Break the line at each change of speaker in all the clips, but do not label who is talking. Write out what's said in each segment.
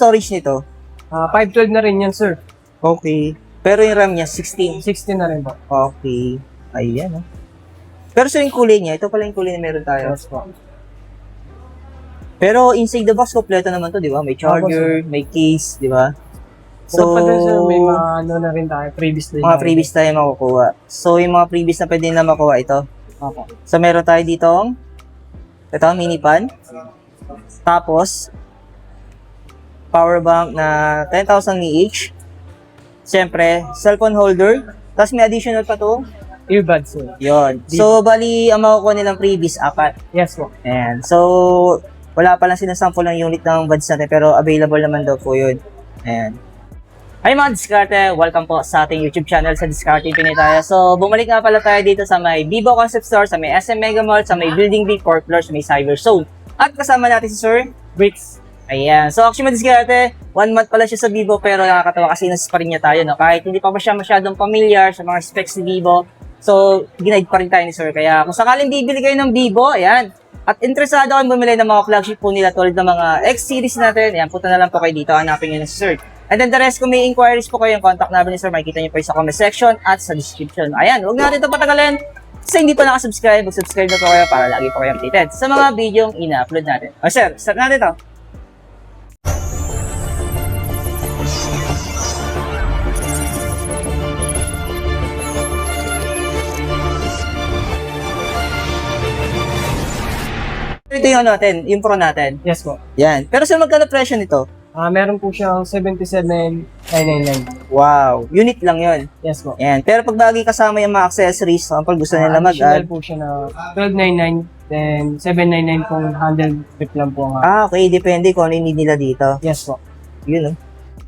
storage nito?
512 na rin yan, sir.
Okay. Pero yung RAM niya, 16.
16 na rin po.
Okay. Ayan, oh. Pero sa yung kulay niya, ito pala yung kulay na meron tayo.
Yes po.
Pero inside the box, kompleto naman to, di ba? May charger, may case, di ba?
So, pa dun, sir, may mga ano na rin tayo, previous na
mga previous tayo makukuha. So, yung mga previous na pwede na makuha ito.
Opo.
So, meron tayo ditong ito, mini pan. Tapos, power bank na 10,000 mAh. Siyempre, cellphone holder. Tapos may additional pa to.
Earbuds, sir.
Yun. So, bali, ang makukuha nilang previous, 4.
Yes po.
Ayan. So, wala pa lang sinasample ng unit ng buds natin, pero available naman daw po yun. Ayan. Hi mga Diskarte! Welcome po sa ating YouTube channel sa Diskarte Pinay tayo. So, bumalik nga pala tayo dito sa may Vivo Concept Store, sa may SM Mega Mall, sa may Building B, 4th floor, sa may Cyber Zone. At kasama natin si Sir Bricks. Ayan. So, actually mga Diskarte, 1 month pala siya sa Vivo, pero nakakatawa kasi nasa pa rin niya tayo, no? Kahit hindi pa siya masyadong familiar sa mga specs ni Vivo. So, ginaid pa rin tayo ni Sir. Kaya kung sakaling bibili kayo ng Vivo, ayan. At interesado kang bumili ng mga flagship po nila tulad ng mga X series natin, ayan, punta na lang po kayo dito, hanapin nyo na si Sir. And then the rest, kung may inquiries po kayo, yung contact number ni Sir, makikita nyo po sa comment section at sa description. Ayan, huwag natin ito patagalin. Sa hindi pa nakasubscribe, mag-subscribe na po kayo para lagi po kayo updated sa mga video yung ina-upload natin. O Sir, start natin ito. Ito yung ano natin, yung Pro natin.
Yes po.
Yan. Pero sir, magkano presyo nito?
Meron po siyang 77,999.
Wow. Unit lang yun.
Yes po.
Yan. Pero pag bagay kasama yung mga accessories, kapag gusto nila
Additional
mag-add.
po siya na 1299, then 799 kung handle grip lang po nga.
Okay. Depende kung ano yung need nila dito.
Yes po.
Yun, oh.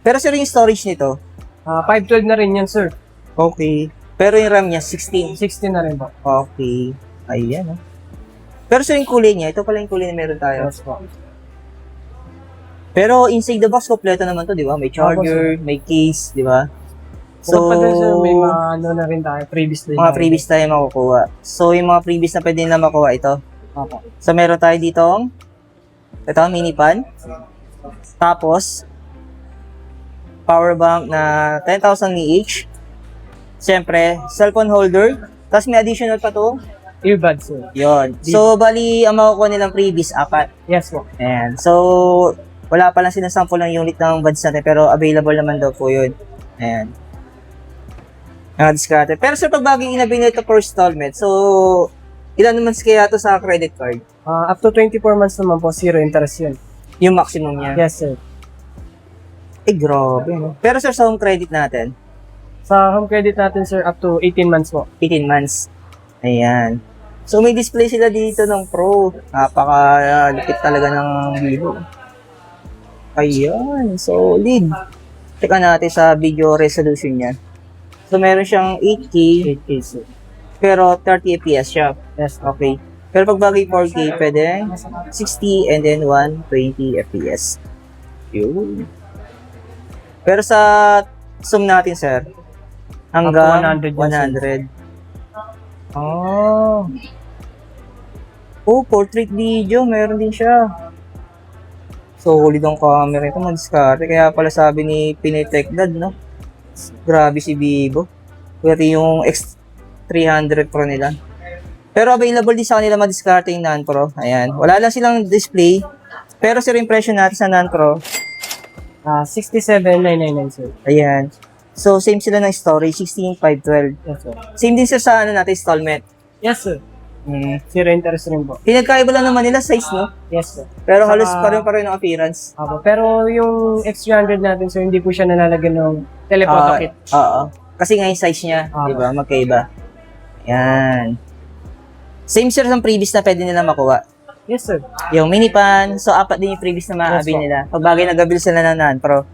Pero sir, yung storage nito?
512 na rin yan, sir.
Okay. Pero yung RAM niya, 16.
16 na rin po.
Okay. Ayan, oh. Pero sir, yung kulay niya, ito pala yung kulay na meron tayo.
Yes po.
Pero inside the box, kompleto naman to, di ba? May charger, may case, di ba?
So, pa dun, sir, may mga ano na rin tayo, previous na
mga previous tayo makukuha. So, yung mga previous na pwede na makuha ito.
Opo.
So, meron tayo ditong ito, mini pan. Tapos, power bank na 10,000 mAh. Siyempre, cellphone holder. Tapos may additional pa to.
Earbuds, sir.
Yun. So, bali, ang makukuha nilang previous, 4.
Yes po.
Ayan. So, wala pa lang sinasample ng unit ng buds natin, pero available naman daw po yun. Ayan. Diskarte. Pero sir, pag bagay inabili ito for installment, so, ilan naman kaya ito sa credit card?
Up to 24 months naman po, zero interest yun.
Yung maximum niya?
Yes, sir.
Eh, grabe, no? Pero sir, sa home credit natin?
Sa home credit natin, sir, up to 18 months po.
18 months. Ayan. So, may display sila dito ng Pro. Napaka-lupit talaga ng Vivo. Ayan. Solid. Teka natin sa video resolution niya. So, meron siyang 8K.
8K, sir.
Pero 30 FPS siya.
Yes,
Okay. Pero pag bagay 4K, pwede 60 and then 120 FPS. Yun. Pero sa zoom natin, sir, hanggang
Up to
100. Oh. Oh, portrait video, meron din siya. Solid ang camera ito, mag-discarte. Kaya pala sabi ni Pinay Tech Dad, no? Grabe si Vivo. Pwede yung X300 Pro nila. Pero available din sa kanila mag-discarte yung non-Pro. Ayan. Wala lang silang display. Pero sir, impression natin sa non-Pro.
67,999, sir.
Ayan. So, same sila ng storage, 16,512.
Yes, sir.
Same din sir sa ano natin, installment.
Yes, sir. Zero interest rin po.
Pinagkaiba lang naman nila size, no?
Yes, sir.
Pero halos pareho ng appearance.
Apo. Pero yung X300 natin, sir, hindi po siya nalalagyan ng telephoto kit.
Oo. Kasi nga yung size niya, di ba? Magkaiba. Yan. Same sir sa previous na pwede nila makuha.
Yes, sir.
Yung mini pan, so 4 din yung previous na maabil nila. Pag bagay nag-abil sila ng non-pro.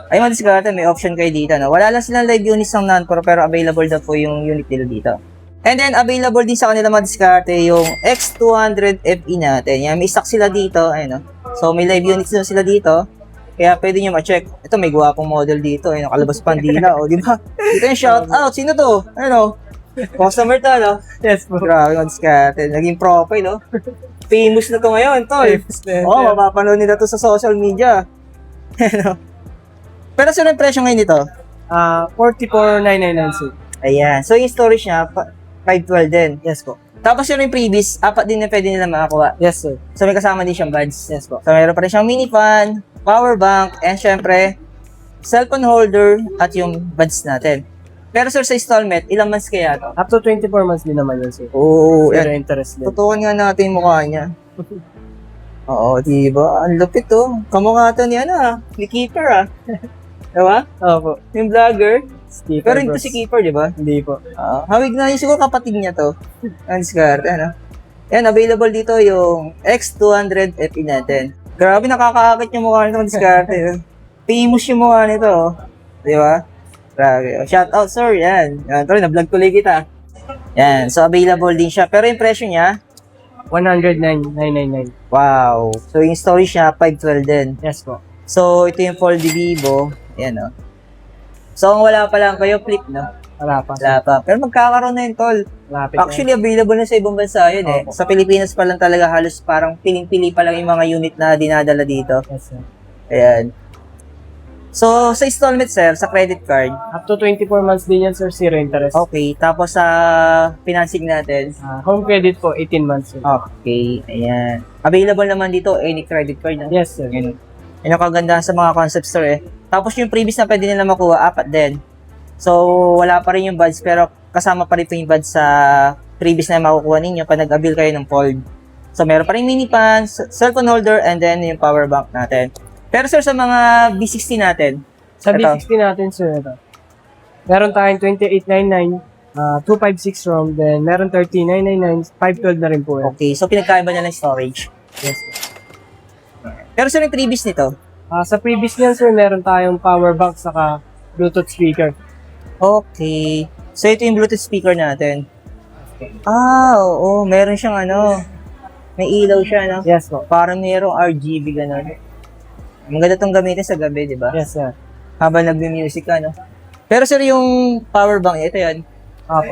Ay, mag-discarte, may option kayo dito, no? Wala lang silang live units ng non-pro, pero available daw po yung unit nila dito. And then, available din sa kanila mag-discarte yung X200 FE natin. Yan, may stock sila dito, ayun, no? So, may live units din sila dito. Kaya pwede nyo ma-check. Ito, may guwapong model dito. Ayun, nakalabas pandila, o, di ba? Dito yung shout out. Sino to? Ano? Customer to, no?
Yes, po.
Grabe, mag-discarte. Naging profile, no? Famous na to ngayon, tol. Oo, mapapanood nila to sa social media. Ano? Pero sir, yung presyo ngayon dito?
44,999 sir.
Ayan. So, yung storage niya, 512 din.
Yes po.
Tapos yun yung previous, 4 din na pwede nila makakuha.
Yes sir.
So, may kasama din siyang buds.
Yes po.
So, meron pa rin siyang mini fan, power bank, and syempre, cellphone holder at yung buds natin. Pero sir, sa installment, ilang months kaya to?
Up to 24 months din naman yun sir.
Oo,
Zero interest din.
tutukan nga natin yung mukha niya. Oo, diba? Ang lupit oh. Kamukha to ni ni Keeper Diba?
Opo.
Yung vlogger.
Skipper
Pero ito
Bros.
si Keeper, diba?
Hindi po.
Hawig na yun, siguro kapatid niya to. Ang discard, Yan, available dito yung X200 FE natin. Grabe, nakakaakit yung mukha nito, ang discard. Famous yung mukha nito, Di ba? Grabe. Shout out, sir. Yan. Tol, na-vlog tuloy kita. Yan. So, available din siya. Pero yung presyo niya,
109,999.
wow. So, yung storage niya, 512 din.
Yes po.
So, ito yung Fold Vivo. Yan, So, kung wala pa lang kayo, flip,
Wala pa.
Wala pa. Pero magkakaroon na yun, tol.
Lapit
Actually, available na sa ibang bansa yun,
Opo.
Sa Pilipinas pa lang talaga halos parang piling-pili pa lang yung mga unit na dinadala dito.
na. Yes sir.
Ayan. So, sa installment, sir, sa credit card,
Up to 24 months din yan sir, zero interest.
okay. Tapos sa financing natin,
Home credit po, 18 months sir.
okay. Ayan. Available naman dito, any credit card.
Yes sir.
Yan. Yan ang kagandahan sa mga concept store, Tapos yung previous na pwede nila makuha, 4 din. So, wala pa rin yung buds, pero kasama pa rin po yung buds sa previous na makukuha ninyo pag nag-avail kayo ng Fold. So, meron pa rin mini fan, cellphone holder, and then yung power bank natin. Pero sir, sa mga B60 natin,
Sa
ito.
B60 natin sir, ito. Meron tayong 2899, 256 ROM, then meron 13999, 512 na rin po yan.
okay. So, pinagkaiba na ng storage.
Yes.
Pero sir, yung previous nito,
Sa previous niyan sir, meron tayong power bank saka Bluetooth speaker.
okay. So, ito yung Bluetooth speaker natin. Oo. Meron siyang may ilaw siya,
Yes po.
Parang mayroong RGB, gano'n. Maganda itong gamitin sa gabi, di ba?
Yes sir.
Habang nag-music ka, Pero sir, yung power bank, ito yan.
Opo.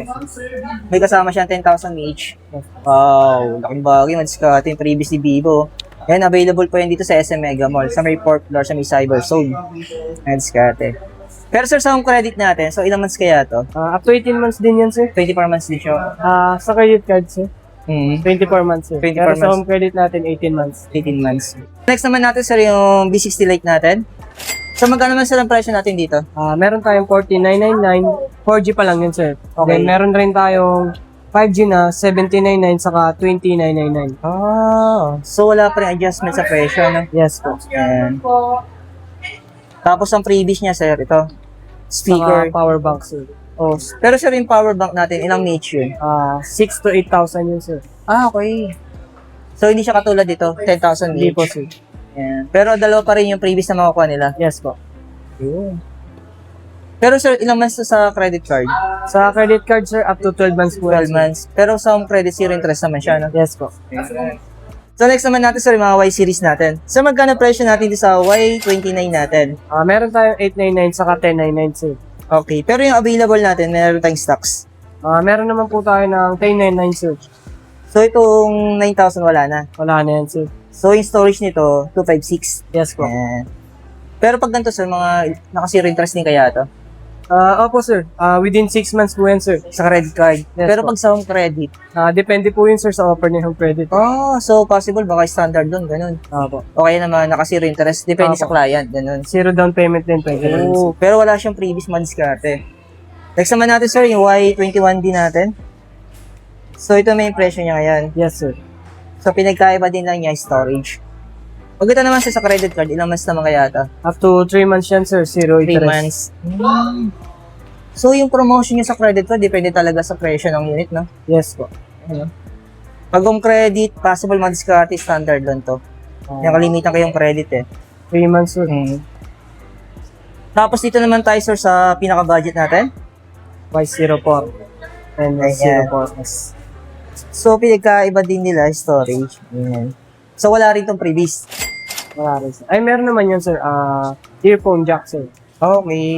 May kasama siyang 10,000 each.
Yes.
Wow, laking bagay. Mas ka ito yung previously Vivo. Yan, available po yan dito sa SM Mega Mall. Sa may 4th floor, sa may Cyber Zone. Yan, diskarte. Pero sir, sa home credit natin, so ilang months kaya to?
Up to 18 months din yan sir.
24 months din siya.
Sa credit card sir,
Hmm.
24 months sir.
24
Pero sa
months.
home credit natin, 18 months.
18 months. Next naman natin sir, yung B60 Lite natin. So magkano naman sir ang presyo natin dito?
Meron tayong 4999, 4G pa lang yun sir.
Okay.
Then meron rin tayong 5G na 7099 saka 20999.
So wala pa rin adjustment sa presyo,
Yes po.
Yan. Tapos ang previous niya sir, ito.
Saka
Speaker.
power bank sir.
Oh, pero sir, yung power bank natin, ilang niche yun?
6 to 8,000 yun sir.
Okay. So hindi siya katulad dito, 10,000
Hindi
each.
po sir.
Yan. Pero dalawa pa rin yung previous na makukuha nila.
Yes po.
Pero sir, ilang months to sa credit card?
Sa credit card sir, up to 12 months po.
12
yan, sir.
months. Pero sa home credit, zero interest naman siya,
Yes po.
So next naman natin sir, yung mga Y series natin. So magkano presyo natin dito sa Y29 natin?
Meron tayong 899 saka 1099 sir.
Okay. Pero yung available natin, meron tayong stocks.
Meron naman po tayo ng 1099 sir.
So itong 9,000 wala na.
Wala na yan sir.
So yung storage nito, 256.
Yes po.
Yan. Pero pag ganito sir, mga naka-zero interest din kaya to?
Opo sir, within 6 months po yan sir.
Sa credit card.
Yes,
Pero
po.
pag sa home credit,
Depende po yun sir sa offer ni home credit.
so possible baka standard doon, ganun.
Opo.
O kaya naman naka-zero interest, depende
Opo.
sa client, ganun.
Zero down payment din pwede rin, sir.
Oo, pero wala siyang previous months karte. Next naman natin sir, yung Y21D natin. So ito may presyo niya ngayon.
Yes sir.
So pinagkaiba din lang niya yung storage. Pag ito naman sir sa credit card, ilang months naman kaya ito?
Up to 3 months yan sir, 0
3
interest.
months. So yung promotion niya sa credit card, depende talaga sa presyo ng unit, no?
Yes po.
Pag home credit, possible mag-discarte, standard lang to. Yung kalimitan kayong credit
3 months sir.
Tapos dito naman tayo sir sa pinaka-budget natin.
Y04 and
Ayan.
Y04S.
So pinagkaiba din nila storage. Ayan. So wala rin tong previous.
Wala rin sir. Ay meron naman yun sir, earphone jack sir.
Okay.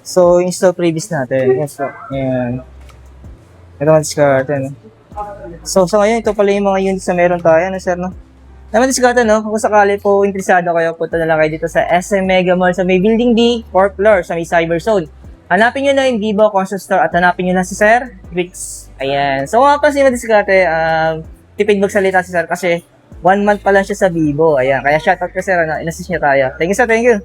So install previous natin.
Yes po.
Ayan. Ito ang discarte, no? So sa ngayon, ito pala yung mga units na meron tayo, no sir, no? Naman diskarte, no? Kung sakali po interesado kayo, punta na lang kayo dito sa SM Mega Mall sa may Building D, 4th floor, sa may Cyber Zone. Hanapin nyo na yung Vivo Console Store at hanapin nyo na si Sir Rix. Ayan. So, nga pa si diskarte, tipid magsalita si Sir kasi 1 month pa lang siya sa Vivo. Ayan. Kaya shoutout ka, Sir. Inassist niya tayo. Thank you, Sir. Thank you.